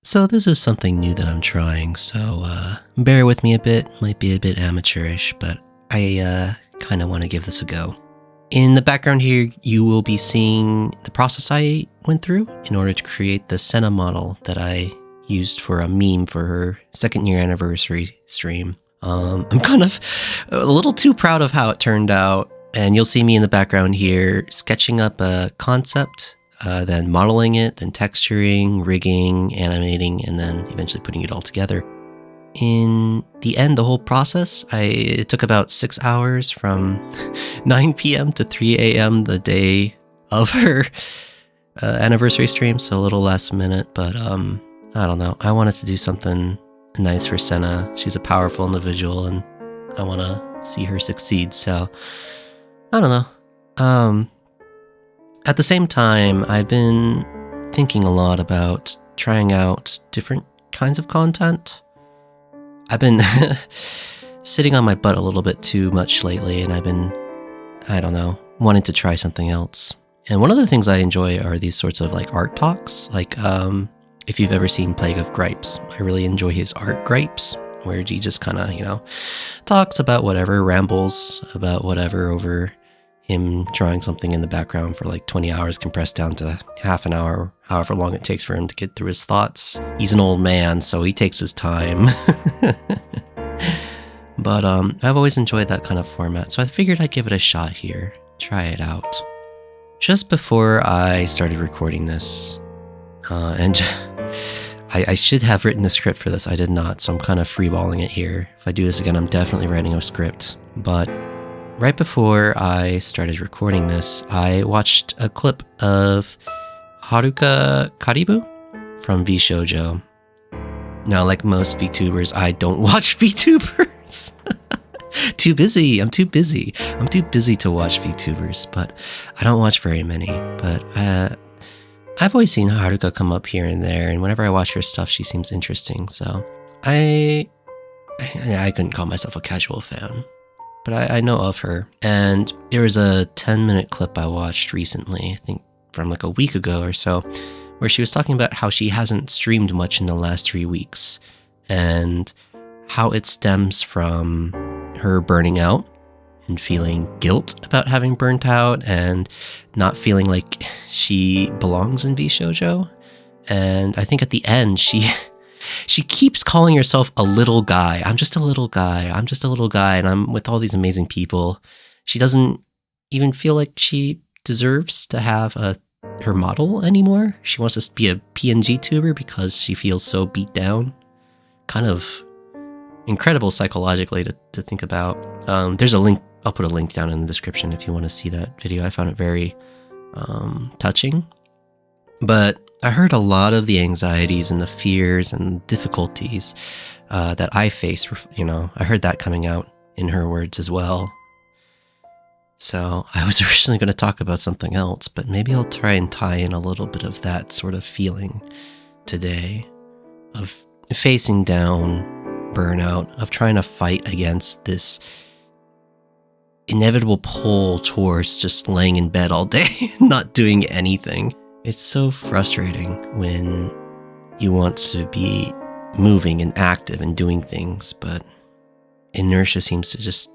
So this is something new that I'm trying, so bear with me a bit. Might be a bit amateurish, but I kind of want to give this a go. In the background here, you will be seeing the process I went through in order to create the Sena model that I used for a meme for her 2nd year anniversary stream. I'm kind of a little too proud of how it turned out, and you'll see me in the background here sketching up a concept, then modeling it, then texturing, rigging, animating, and then eventually putting it all together. In the end, the whole process, it took about 6 hours from 9 p.m. to 3 a.m. the day of her anniversary stream, so a little last minute, but I don't know. I wanted to do something nice for Sena. She's a powerful individual, and I want to see her succeed, so I don't know. At the same time, I've been thinking a lot about trying out different kinds of content. I've been sitting on my butt a little bit too much lately, and I've been, I don't know, wanting to try something else. And one of the things I enjoy are these sorts of like art talks. Like, if you've ever seen Plague of Gripes, I really enjoy his art gripes, where he just kind of, talks about whatever, rambles about whatever over him drawing something in the background for like 20 hours compressed down to half an hour, however long it takes for him to get through his thoughts. He's an old man, so he takes his time. But I've always enjoyed that kind of format, so I figured I'd give it a shot here, try it out. Just before I started recording this, and I should have written a script for this, I did not, so I'm kind of freeballing it here. If I do this again, I'm definitely writing a script, but right before I started recording this, I watched a clip of Haruka Karibu from VShoujo. Now, like most VTubers, I don't watch VTubers. Too busy. I'm too busy. I'm too busy to watch VTubers, but I don't watch very many. But I've always seen Haruka come up here and there, and whenever I watch her stuff, she seems interesting. So I couldn't call myself a casual fan, but I know of her. And there was a 10-minute clip I watched recently, I think from like a week ago or so, where she was talking about how she hasn't streamed much in the last 3 weeks and how it stems from her burning out and feeling guilt about having burnt out and not feeling like she belongs in VShoujo. And I think at the end, she keeps calling herself a little guy. I'm just a little guy. I'm just a little guy, and I'm with all these amazing people. She doesn't even feel like she deserves to have her model anymore. She wants to be a PNG tuber because she feels so beat down. Kind of incredible psychologically to think about. There's a link. I'll put a link down in the description if you want to see that video. I found it very touching. But I heard a lot of the anxieties and the fears and difficulties that I face. I heard that coming out in her words as well. So I was originally going to talk about something else, but maybe I'll try and tie in a little bit of that sort of feeling today of facing down burnout, of trying to fight against this inevitable pull towards just laying in bed all day and not doing anything. It's so frustrating when you want to be moving and active and doing things, but inertia seems to just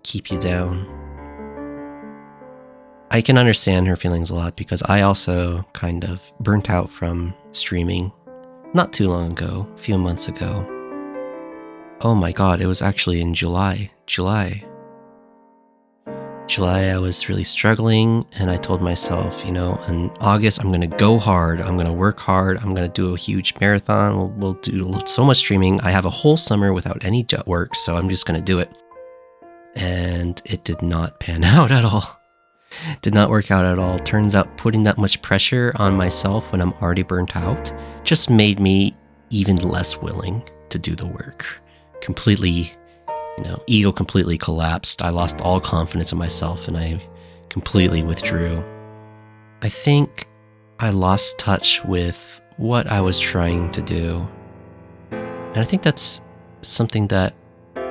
keep you down. I can understand her feelings a lot because I also kind of burnt out from streaming not too long ago, a few months ago. Oh my god, it was actually in July, I was really struggling, and I told myself, in August, I'm going to go hard. I'm going to work hard. I'm going to do a huge marathon. We'll do so much streaming. I have a whole summer without any work, so I'm just going to do it. And it did not pan out at all. It did not work out at all. Turns out putting that much pressure on myself when I'm already burnt out just made me even less willing to do the work. Completely ego completely collapsed. I lost all confidence in myself and I completely withdrew. I think I lost touch with what I was trying to do. And I think that's something that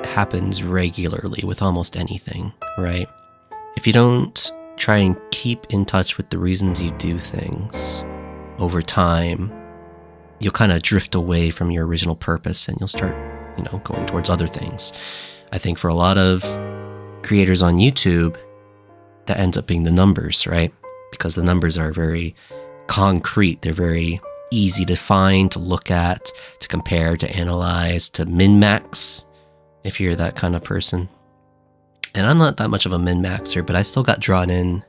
happens regularly with almost anything, right? If you don't try and keep in touch with the reasons you do things over time, you'll kind of drift away from your original purpose and you'll start, going towards other things. I think for a lot of creators on YouTube, that ends up being the numbers, right? Because the numbers are very concrete. They're very easy to find, to look at, to compare, to analyze, to min-max, if you're that kind of person. And I'm not that much of a min-maxer, but I still got drawn in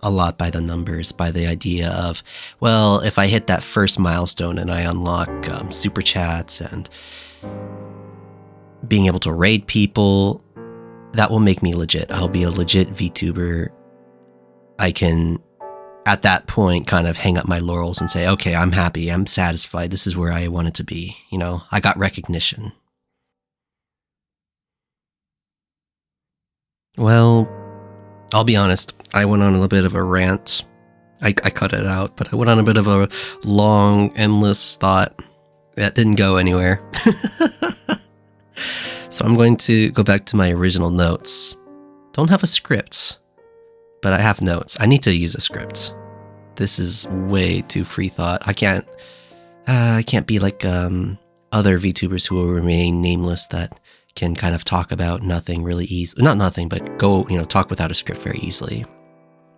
a lot by the numbers, by the idea of, well, if I hit that first milestone and I unlock super chats and being able to raid people, that will make me legit. I'll be a legit VTuber. I can, at that point, kind of hang up my laurels and say, okay, I'm happy, I'm satisfied, this is where I wanted to be. I got recognition. Well, I'll be honest, I went on a little bit of a rant. I cut it out, but I went on a bit of a long, endless thought that didn't go anywhere. So I'm going to go back to my original notes. Don't have a script, but I have notes. I need to use a script. This is way too free thought. I can't be like other VTubers who will remain nameless that can kind of talk about nothing really easy. Not nothing, but go, talk without a script very easily.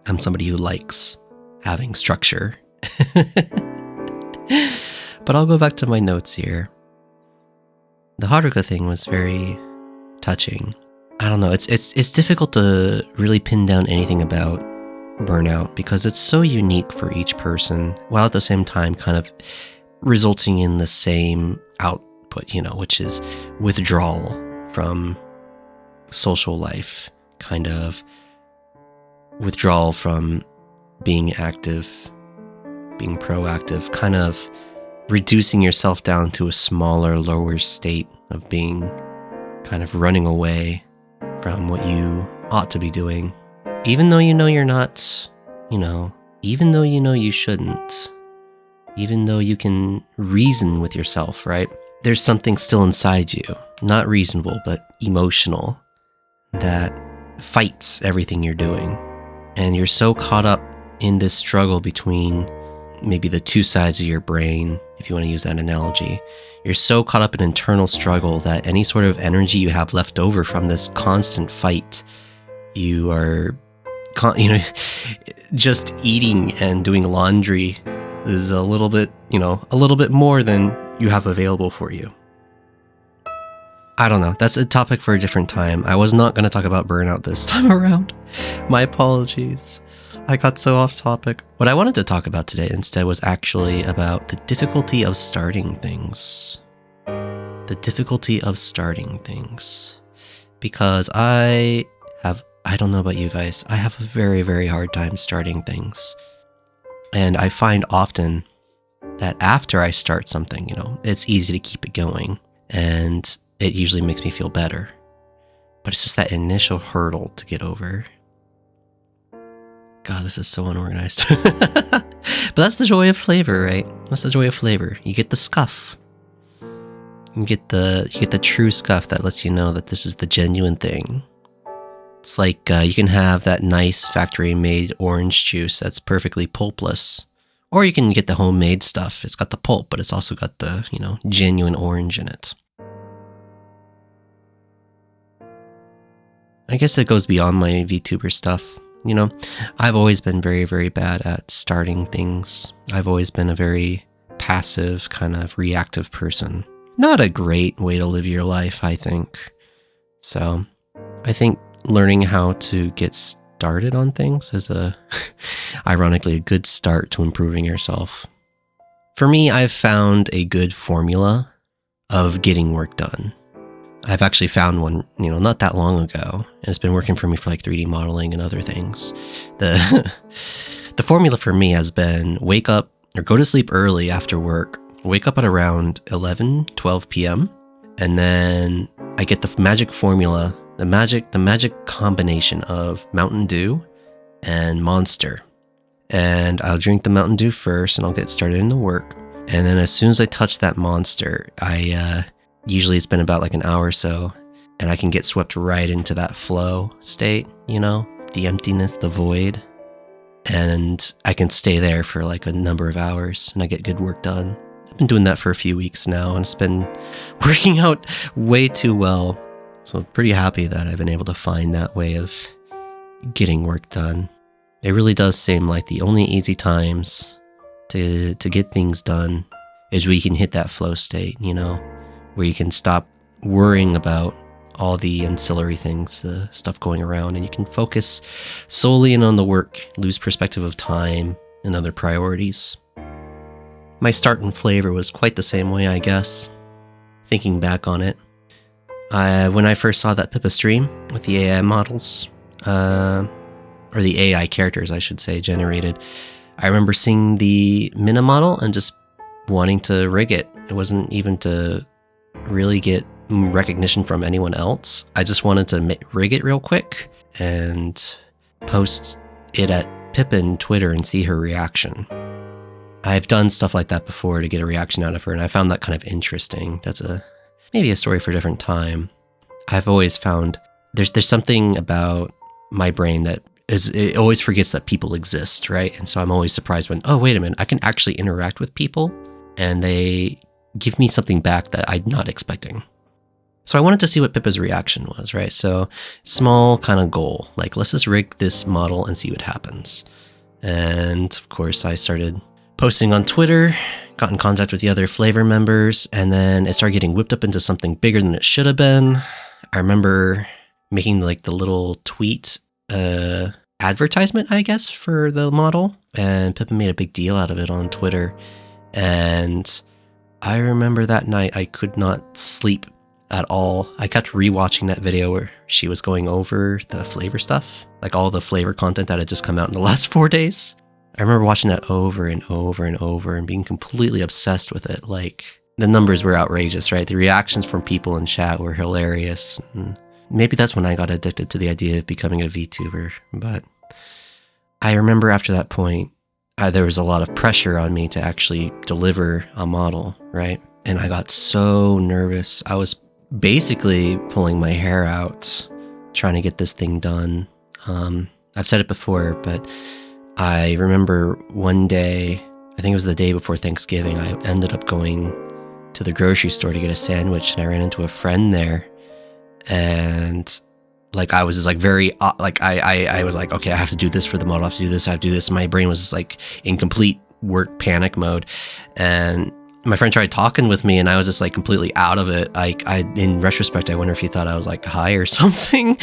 I'm somebody who likes having structure. But I'll go back to my notes here. The Haruka thing was very touching. I don't know, it's difficult to really pin down anything about burnout because it's so unique for each person, while at the same time kind of resulting in the same output, which is withdrawal from social life, kind of withdrawal from being active, being proactive, kind of reducing yourself down to a smaller, lower state of being, kind of running away from what you ought to be doing. Even though you're not, even though you shouldn't, even though you can reason with yourself, right? There's something still inside you, not reasonable, but emotional, that fights everything you're doing. And you're so caught up in this struggle between maybe the two sides of your brain, if you want to use that analogy. You're so caught up in internal struggle that any sort of energy you have left over from this constant fight, you are, just eating and doing laundry is a little bit more than you have available for you. I don't know. That's a topic for a different time. I was not going to talk about burnout this time around. My apologies. I got so off topic. What I wanted to talk about today instead was actually about the difficulty of starting things. The difficulty of starting things. Because I don't know about you guys, I have a very, very hard time starting things. And I find often that after I start something, it's easy to keep it going. And it usually makes me feel better. But it's just that initial hurdle to get over. God, this is so unorganized. But that's the joy of flavor, right? That's the joy of flavor. You get the scuff. You get the true scuff that lets you know that this is the genuine thing. It's like you can have that nice factory-made orange juice that's perfectly pulpless. Or you can get the homemade stuff. It's got the pulp, but it's also got the, genuine orange in it. I guess it goes beyond my VTuber stuff. I've always been very, very bad at starting things. I've always been a very passive, kind of reactive person. Not a great way to live your life, I think. So, I think learning how to get started on things is ironically, a good start to improving yourself. For me, I've found a good formula of getting work done. I've actually found one, not that long ago, and it's been working for me for like 3D modeling and other things. The formula for me has been wake up or go to sleep early after work, wake up at around 11, 12 p.m., and then I get the magic formula, the magic combination of Mountain Dew and Monster. And I'll drink the Mountain Dew first, and I'll get started in the work. And then as soon as I touch that Monster, usually it's been about like an hour or so, and I can get swept right into that flow state, the emptiness, the void. And I can stay there for like a number of hours, and I get good work done. been doing that for a few weeks now, and it's been working out way too well. So I'm pretty happy that I've been able to find that way of getting work done. It really does seem like the only easy times to get things done is where you can hit that flow state, where you can stop worrying about all the ancillary things, the stuff going around, and you can focus solely in on the work, lose perspective of time and other priorities. My start in Flavor was quite the same way, I guess, thinking back on it. When I first saw that Pippa stream with the AI models, or the AI characters, I should say, generated, I remember seeing the Mina model and just wanting to rig it. It wasn't even to really get recognition from anyone else. I just wanted to rig it real quick and post it at Pippin Twitter and see her reaction. I've done stuff like that before to get a reaction out of her, and I found that kind of interesting. That's maybe a story for a different time. I've always found there's something about my brain that it always forgets that people exist, right? And so I'm always surprised when, oh, wait a minute, I can actually interact with people and they give me something back that I'm not expecting. So I wanted to see what Pippa's reaction was, right? So small kind of goal, like let's just rig this model and see what happens. And of course I started posting on Twitter, got in contact with the other Flavor members, and then it started getting whipped up into something bigger than it should have been. I remember making like the little tweet advertisement, I guess, for the model, and Pippa made a big deal out of it on Twitter. And I remember that night I could not sleep at all. I kept rewatching that video where she was going over the Flavor stuff, like all the Flavor content that had just come out in the last 4 days. I remember watching that over and over and over and being completely obsessed with it. Like, the numbers were outrageous, right? The reactions from people in chat were hilarious. And maybe that's when I got addicted to the idea of becoming a VTuber. But I remember after that point, there was a lot of pressure on me to actually deliver a model, right? And I got so nervous. I was basically pulling my hair out trying to get this thing done. I've said it before, but I remember one day, I think it was the day before Thanksgiving, I ended up going to the grocery store to get a sandwich, and I ran into a friend there, and like I was just like very like I was like, okay, I have to do this for the model, I have to do this, I have to do this. My brain was just like in complete work panic mode, and my friend tried talking with me, and I was just like completely out of it. In retrospect, I wonder if he thought I was like high or something.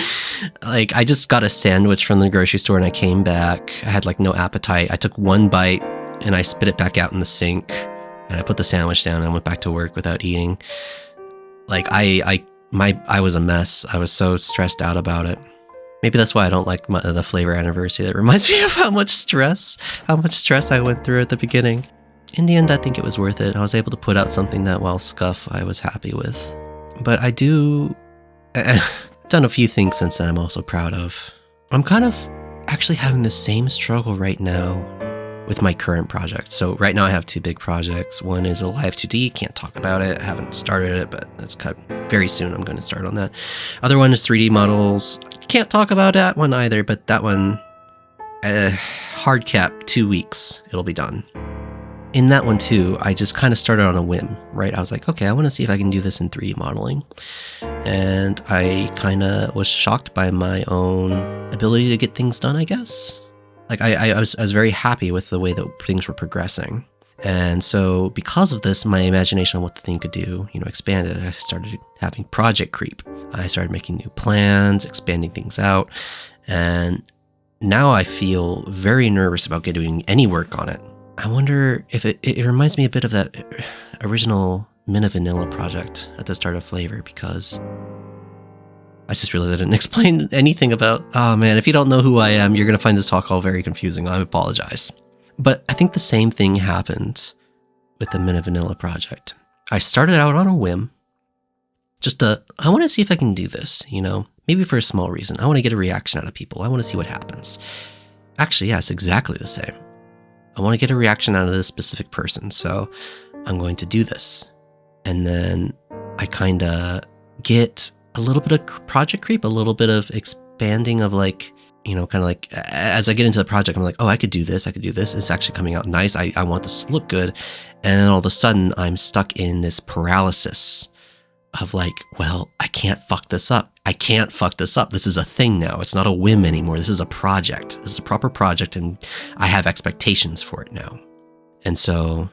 Like, I just got a sandwich from the grocery store and I came back. I had like no appetite. I took one bite and I spit it back out in the sink, and I put the sandwich down and I went back to work without eating. Like I was a mess. I was so stressed out about it. Maybe that's why I don't like the Flavor anniversary. That reminds me of how much stress I went through at the beginning. In the end, I think it was worth it. I was able to put out something that, while scuff, I was happy with. But I've done a few things since then I'm also proud of. I'm kind of actually having the same struggle right now with my current project. So right now I have 2 big projects. One is a live 2D, can't talk about it. I haven't started it, but that's very soon I'm going to start on that. Other one is 3D models. Can't talk about that one either, but that one, hard cap, 2 weeks, it'll be done. In that one too, I just kind of started on a whim, right? I was like, okay, I want to see if I can do this in 3D modeling. And I kind of was shocked by my own ability to get things done, I guess. Like I was very happy with the way that things were progressing. And so because of this, my imagination on what the thing could do, expanded. I started having project creep. I started making new plans, expanding things out. And now I feel very nervous about doing any work on it. I wonder if it reminds me a bit of that original Mina Vanilla project at the start of Flavor, because I just realized I didn't explain anything about, oh man, if you don't know who I am, you're going to find this talk all very confusing. I apologize. But I think the same thing happened with the Mina Vanilla project. I started out on a whim. I want to see if I can do this, maybe for a small reason. I want to get a reaction out of people. I want to see what happens. Actually, yeah, it's exactly the same. I want to get a reaction out of this specific person, so I'm going to do this. And then I kind of get a little bit of project creep, a little bit of expanding of like, kind of like as I get into the project, I'm like, oh, I could do this. It's actually coming out nice. I want this to look good. And then all of a sudden I'm stuck in this paralysis of like, well, I can't fuck this up. This is a thing now. It's not a whim anymore. This is a project. This is a proper project, and I have expectations for it now. And so,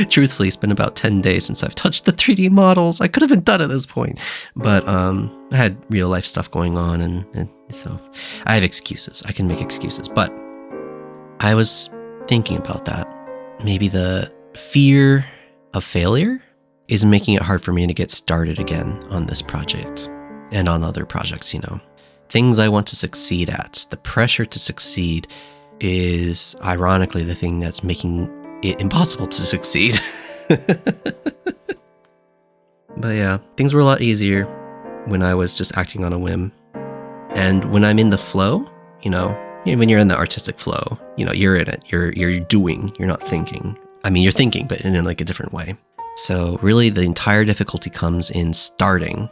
truthfully, it's been about 10 days since I've touched the 3D models. I could have been done at this point, but I had real life stuff going on, and so I have excuses. I can make excuses, but I was thinking about that. Maybe the fear of failure is making it hard for me to get started again on this project and on other projects, things I want to succeed at. The pressure to succeed is ironically the thing that's making it impossible to succeed. But yeah, things were a lot easier when I was just acting on a whim. And when I'm in the flow, when you're in the artistic flow, you're in it, you're doing, you're not thinking. I mean, you're thinking, but in like a different way. So really the entire difficulty comes in starting,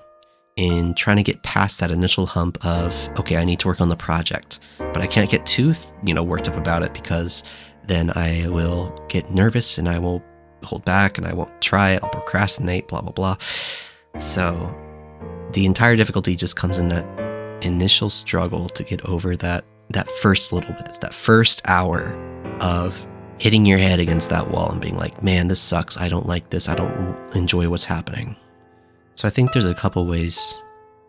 in trying to get past that initial hump of, okay, I need to work on the project, but I can't get too, worked up about it, because then I will get nervous and I will hold back and I won't try it. I'll procrastinate, blah, blah, blah. So the entire difficulty just comes in that initial struggle to get over that first little bit, that first hour of hitting your head against that wall and being like, man, this sucks. I don't like this. I don't enjoy what's happening. So I think there's a couple ways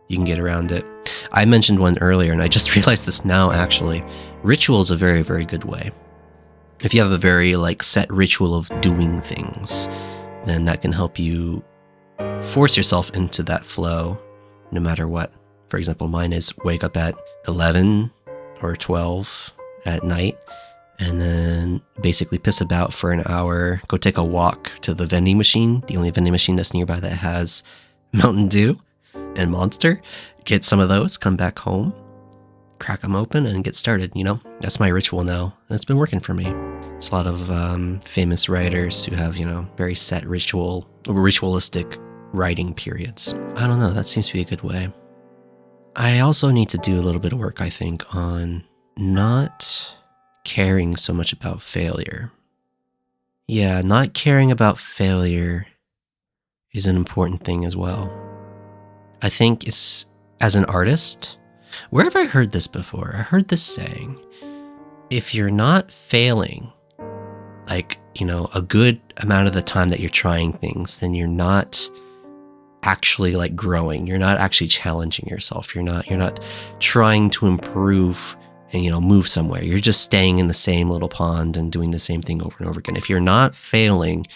you can get around it. I mentioned one earlier, and I just realized this now, actually. Ritual is a very, very good way. If you have a very set ritual of doing things, then that can help you force yourself into that flow no matter what. For example, mine is wake up at 11 or 12 at night, and then basically piss about for an hour, go take a walk to the vending machine, the only vending machine that's nearby that has Mountain Dew and Monster, get some of those, come back home, crack them open, and get started, That's my ritual now, and it's been working for me. There's a lot of famous writers who have, very set ritualistic writing periods. I don't know, that seems to be a good way. I also need to do a little bit of work, I think, on not caring so much about failure. Yeah, not caring about failure is an important thing as well. I think it's, as an artist, where have I heard this before? I heard this saying, if you're not failing, a good amount of the time that you're trying things, then you're not actually growing. You're not actually challenging yourself. You're not trying to improve and, move somewhere. You're just staying in the same little pond and doing the same thing over and over again. If you're not failing,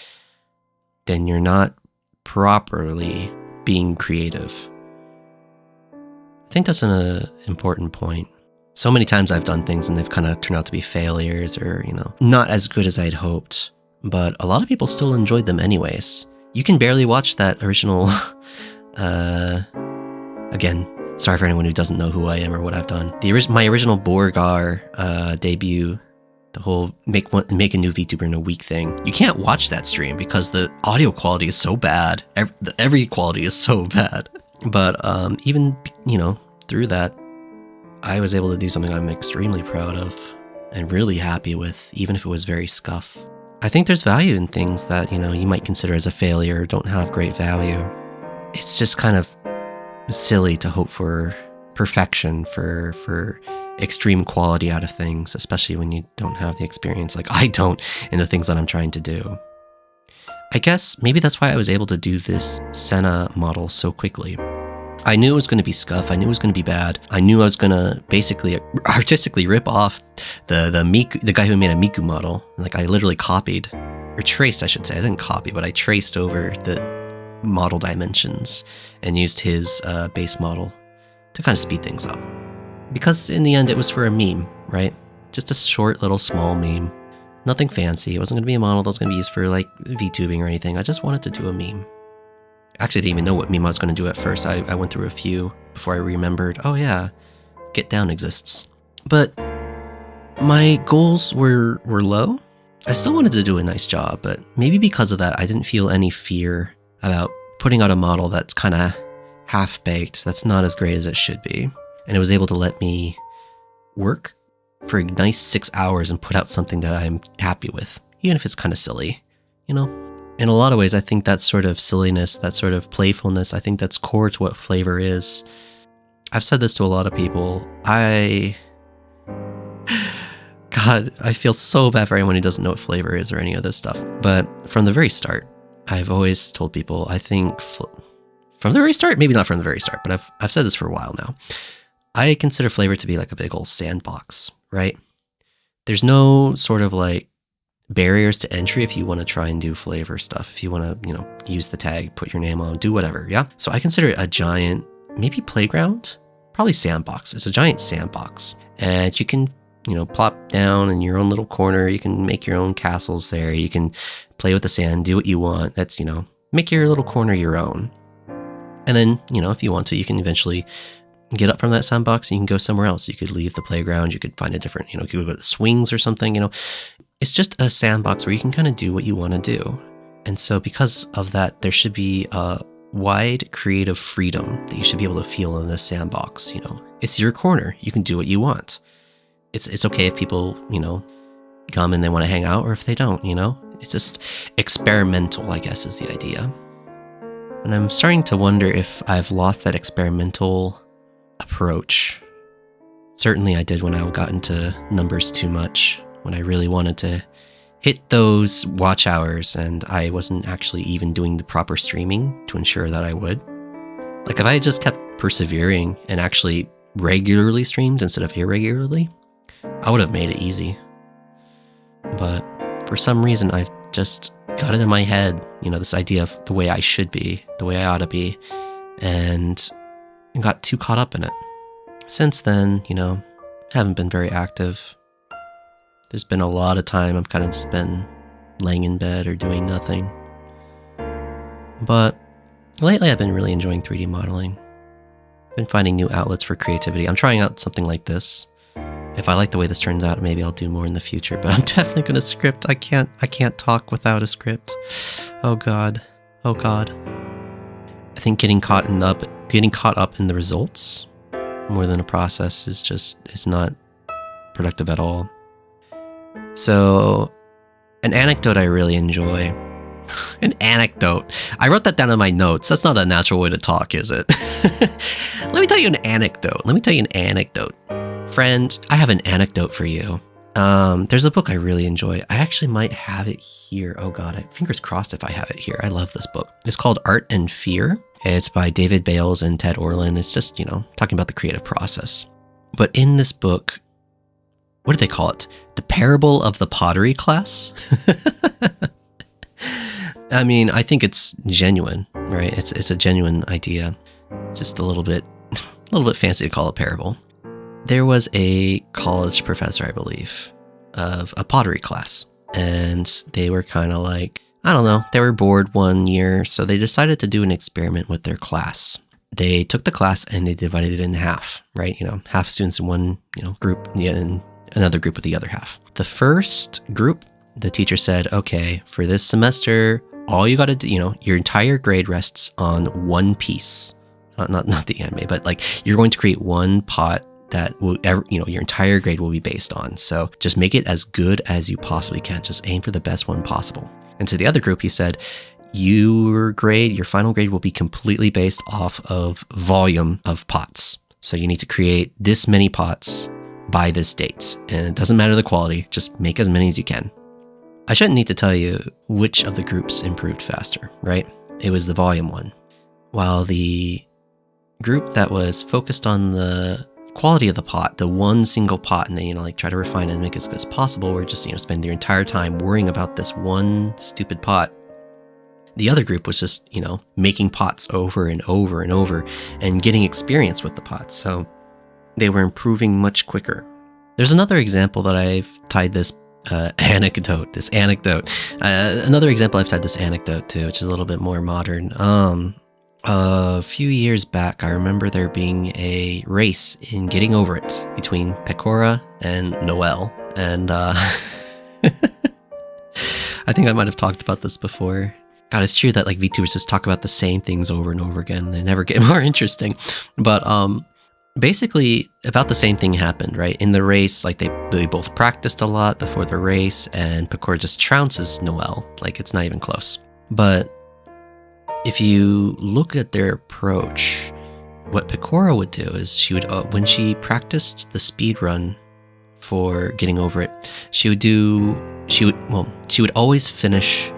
then you're not properly being creative. I think that's an important point. So many times I've done things and they've kind of turned out to be failures or, not as good as I'd hoped, but a lot of people still enjoyed them anyways. You can barely watch that original, again, sorry for anyone who doesn't know who I am or what I've done. My original Borgar debut, the whole make a new VTuber in a week thing. You can't watch that stream because the audio quality is so bad. Every quality is so bad. But even, through that, I was able to do something I'm extremely proud of and really happy with, even if it was very scuff. I think there's value in things that, you might consider as a failure or don't have great value. It's just kind of silly to hope for perfection, for extreme quality out of things, especially when you don't have the experience like I don't in the things that I'm trying to do. I guess maybe that's why I was able to do this Sena model so quickly. I knew it was going to be scuff. I knew it was going to be bad. I knew I was going to basically artistically rip off the guy who made a Miku model. I literally copied, or traced, I should say. I didn't copy, but I traced over the model dimensions and used his base model to kind of speed things up. Because in the end, it was for a meme, right? Just a short little small meme. Nothing fancy. It wasn't going to be a model that was going to be used for VTubing or anything. I just wanted to do a meme. Actually, I didn't even know what meme I was going to do at first. I went through a few before I remembered, oh yeah, Get Down exists. But my goals were low. I still wanted to do a nice job, but maybe because of that, I didn't feel any fear about putting out a model that's kind of half-baked, that's not as great as it should be. And it was able to let me work for a nice 6 hours and put out something that I'm happy with, even if it's kind of silly, you know? In a lot of ways, I think that sort of silliness, that sort of playfulness, I think that's core to what flavor is. I've said this to a lot of people. God, I feel so bad for anyone who doesn't know what flavor is or any of this stuff. But from the very start, I've always told people, I think from the very start, maybe not from the very start, but I've said this for a while now. I consider flavor to be like a big old sandbox, right? There's no sort of like barriers to entry if you want to try and do flavor stuff. If you want to, use the tag, put your name on, do whatever, yeah? So I consider it a giant, maybe playground, probably sandbox. It's a giant sandbox. And you can, plop down in your own little corner. You can make your own castles there. You can play with the sand, do what you want. That's, make your little corner your own. And then, if you want to, you can eventually get up from that sandbox and you can go somewhere else. You could leave the playground. You could find a different, you could go to the swings or something, It's just a sandbox where you can kind of do what you want to do. And so because of that, there should be a wide creative freedom that you should be able to feel in this sandbox. It's your corner. You can do what you want. It's okay if people, come and they want to hang out, or if they don't, It's just experimental, I guess, is the idea. And I'm starting to wonder if I've lost that experimental approach. Certainly I did when I got into numbers too much, when I really wanted to hit those watch hours and I wasn't actually even doing the proper streaming to ensure that I would. Like if I had just kept persevering and actually regularly streamed instead of irregularly, I would have made it easy. But for some reason, I've just got it in my head, this idea of the way I should be, the way I ought to be, and got too caught up in it. Since then, haven't been very active. There's been a lot of time I've kind of just been laying in bed or doing nothing. But lately I've been really enjoying 3D modeling. Been finding new outlets for creativity. I'm trying out something like this. If I like the way this turns out, maybe I'll do more in the future, but I'm definitely going to script. I can't talk without a script. Oh God. I think getting caught up in the results more than a process is not productive at all. So, an anecdote I really enjoy. An anecdote. I wrote that down in my notes. That's not a natural way to talk, is it? Let me tell you an anecdote. Friend, I have an anecdote for you. There's a book I really enjoy. I actually might have it here. Oh God, fingers crossed if I have it here. I love this book. It's called Art and Fear. It's by David Bales and Ted Orlin. It's just, talking about the creative process. But in this book, what do they call it? The Parable of the Pottery Class? I mean, I think it's genuine, right? It's a genuine idea. It's just a little bit fancy to call it parable. There was a college professor, I believe, of a pottery class, and they were kind of like, I don't know, they were bored one year, so they decided to do an experiment with their class. They took the class and they divided it in half, right? Half students in one, group and another group with the other half. The first group, the teacher said, okay, for this semester, all you got to do, your entire grade rests on one piece. Not the anime, but like you're going to create one pot that will your entire grade will be based on. So just make it as good as you possibly can. Just aim for the best one possible. And to the other group, he said, your final grade will be completely based off of volume of pots. So you need to create this many pots by this date. And it doesn't matter the quality, just make as many as you can. I shouldn't need to tell you which of the groups improved faster, right? It was the volume one. While the group that was focused on the quality of the pot, the one single pot, and then try to refine it and make it as good as possible, or just spend their entire time worrying about this one stupid pot. The other group was just making pots over and over and over and getting experience with the pots, so they were improving much quicker. There's another example that I've tied this anecdote. Another example I've tied this anecdote to, which is a little bit more modern. A few years back, I remember there being a race in getting over it between Pecora and Noelle. And I think I might have talked about this before. God, it's true that VTubers just talk about the same things over and over again. They never get more interesting. But basically about the same thing happened, right? In the race, like they both practiced a lot before the race, and Pecora just trounces Noelle. Like, it's not even close. But if you look at their approach, what Pecora would do is she would, when she practiced the speed run for getting over it, she would always finish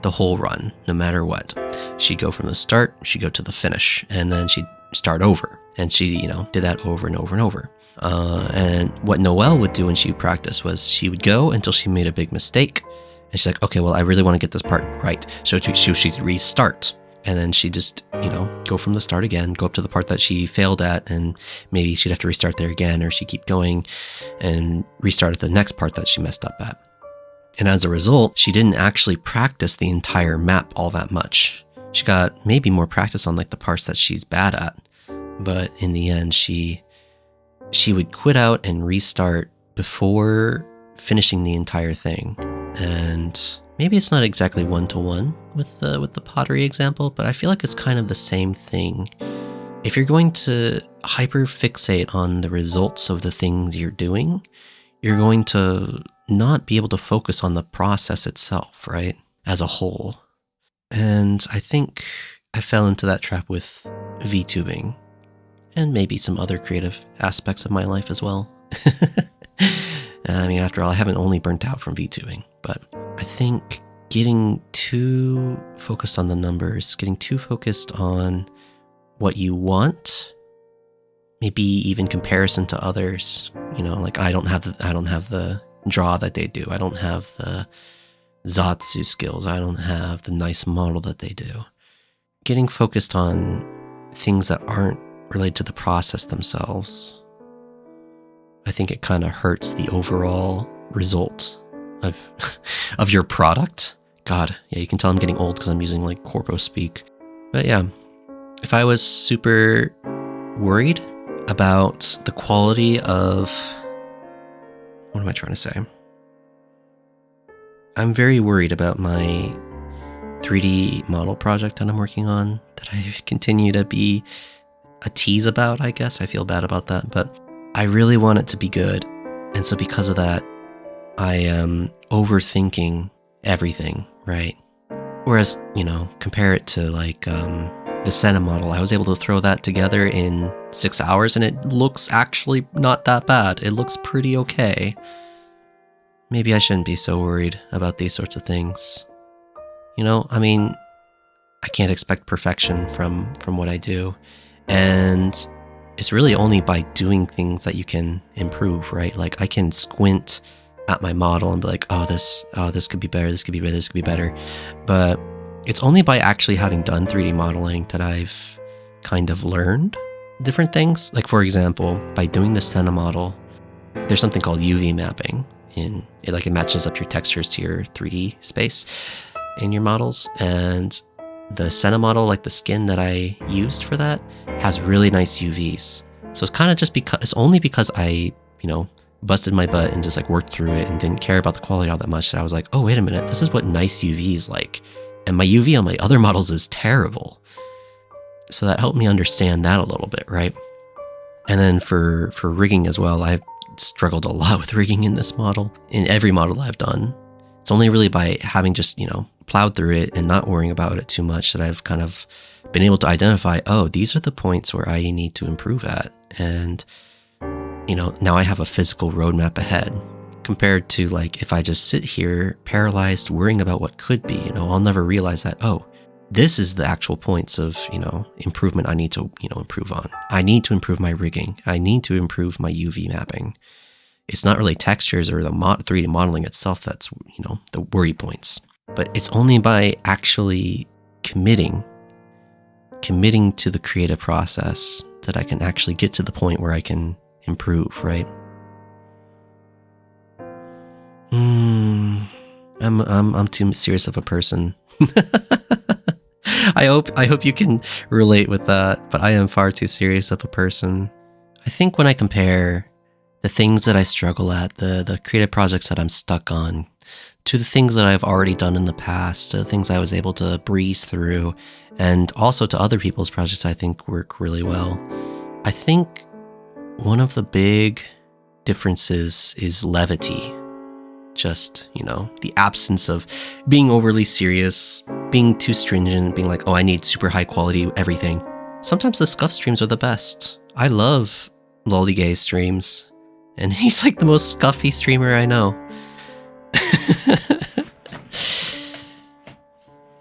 the whole run, no matter what. She'd go from the start, she'd go to the finish, and then she'd start over. And she, did that over and over and over. And what Noelle would do when she would practice was she would go until she made a big mistake. And she's like, okay, well, I really want to get this part right. So she'd restart. And then she'd just, go from the start again, go up to the part that she failed at, and maybe she'd have to restart there again, or she'd keep going and restart at the next part that she messed up at. And as a result, she didn't actually practice the entire map all that much. She got maybe more practice on like the parts that she's bad at. But in the end, she would quit out and restart before finishing the entire thing. And maybe it's not exactly one-to-one with the pottery example, but I feel like it's kind of the same thing. If you're going to hyper-fixate on the results of the things you're doing, you're going to not be able to focus on the process itself, right? As a whole. And I think I fell into that trap with VTubing. And maybe some other creative aspects of my life as well. I mean, after all, I haven't only burnt out from VTubing, but I think getting too focused on the numbers, getting too focused on what you want, maybe even comparison to others, like I don't have the draw that they do. I don't have the Zatsu skills. I don't have the nice model that they do. Getting focused on things that aren't related to the process themselves, I think it kind of hurts the overall result of your product. God, yeah, you can tell I'm getting old because I'm using like corpo speak. But yeah, if I was super worried about the quality of, what am I trying to say? I'm very worried about my 3D model project that I'm working on, that I continue to be a tease about, I guess. I feel bad about that, but I really want it to be good. And so because of that, I am overthinking everything, right? Whereas, compare it to like the Sena model, I was able to throw that together in 6 hours and it looks actually not that bad. It looks pretty okay. Maybe I shouldn't be so worried about these sorts of things. I mean, I can't expect perfection from what I do. And it's really only by doing things that you can improve, right? Like I can squint at my model and be like, this could be better, this could be better, this could be better. But it's only by actually having done 3D modeling that I've kind of learned different things. Like for example, by doing the Sena model, there's something called UV mapping. It matches up your textures to your 3D space in your models. And the Sena model, like the skin that I used for that, has really nice UVs. So it's kind of just because, it's only because I, busted my butt and just like worked through it and didn't care about the quality all that much that I was like, oh, wait a minute, this is what nice UV is like. And my UV on my other models is terrible. So that helped me understand that a little bit, right? And then for rigging as well, I've struggled a lot with rigging in this model, in every model I've done. It's only really by having just, plowed through it and not worrying about it too much that I've kind of been able to identify, these are the points where I need to improve at. And, now I have a physical roadmap ahead compared to like, if I just sit here paralyzed, worrying about what could be, I'll never realize that, this is the actual points of, improvement I need to, improve on. I need to improve my rigging. I need to improve my UV mapping. It's not really textures or the 3D modeling itself that's, the worry points. But it's only by actually committing to the creative process that I can actually get to the point where I can improve, right? I'm too serious of a person. I hope you can relate with that, but I am far too serious of a person. I think when I compare the things that I struggle at, the creative projects that I'm stuck on, to the things that I've already done in the past, to the things I was able to breeze through, and also to other people's projects I think work really well, I think one of the big differences is levity. Just, the absence of being overly serious, being too stringent, being like, oh, I need super high quality everything. Sometimes the scuff streams are the best. I love Lollygay streams, and he's like the most scuffy streamer I know.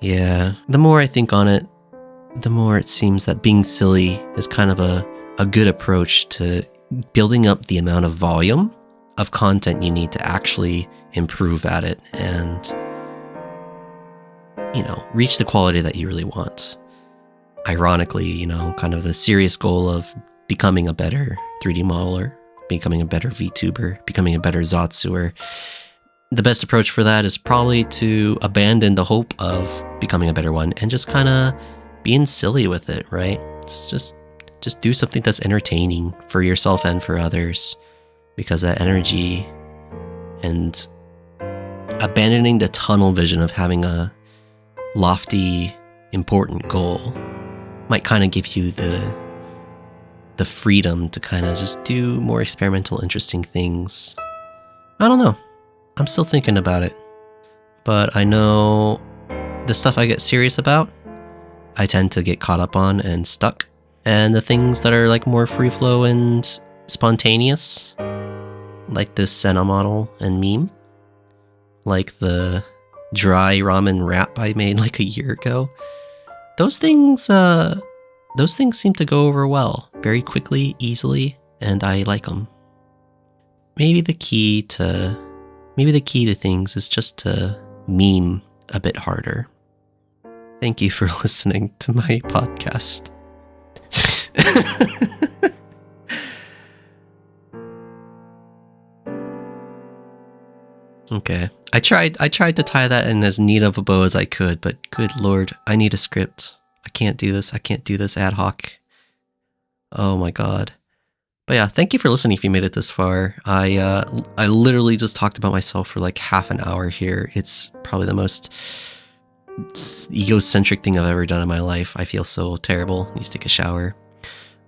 Yeah, the more I think on it, the more it seems that being silly is kind of a good approach to building up the amount of volume of content you need to actually improve at it and, reach the quality that you really want. Ironically, kind of the serious goal of becoming a better 3D modeler, becoming a better VTuber, becoming a better Zotsuer. The best approach for that is probably to abandon the hope of becoming a better one and just kind of being silly with it, right? It's just do something that's entertaining for yourself and for others, because that energy and abandoning the tunnel vision of having a lofty, important goal might kind of give you the freedom to kind of just do more experimental, interesting things. I don't know. I'm still thinking about it. But I know the stuff I get serious about, I tend to get caught up on and stuck. And the things that are like more free flow and spontaneous, like this Sena model and meme, like the dry ramen wrap I made like a year ago, those things seem to go over well, very quickly, easily, and I like them. Maybe the key to things is just to meme a bit harder. Thank you for listening to my podcast. Okay. I tried to tie that in as neat of a bow as I could, but good lord, I need a script. I can't do this ad hoc. Oh my god. But yeah, thank you for listening if you made it this far. I literally just talked about myself for like half an hour here. It's probably the most egocentric thing I've ever done in my life. I feel so terrible. I need to take a shower.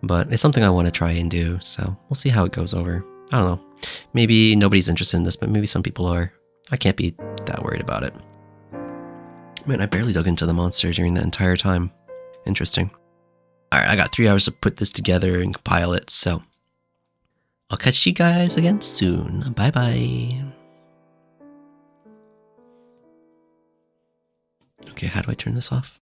But it's something I want to try and do, so we'll see how it goes over. I don't know. Maybe nobody's interested in this, but maybe some people are. I can't be that worried about it. Man, I barely dug into the monster during the entire time. Interesting. Alright, I got 3 hours to put this together and compile it, so I'll catch you guys again soon. Bye-bye. Okay, how do I turn this off?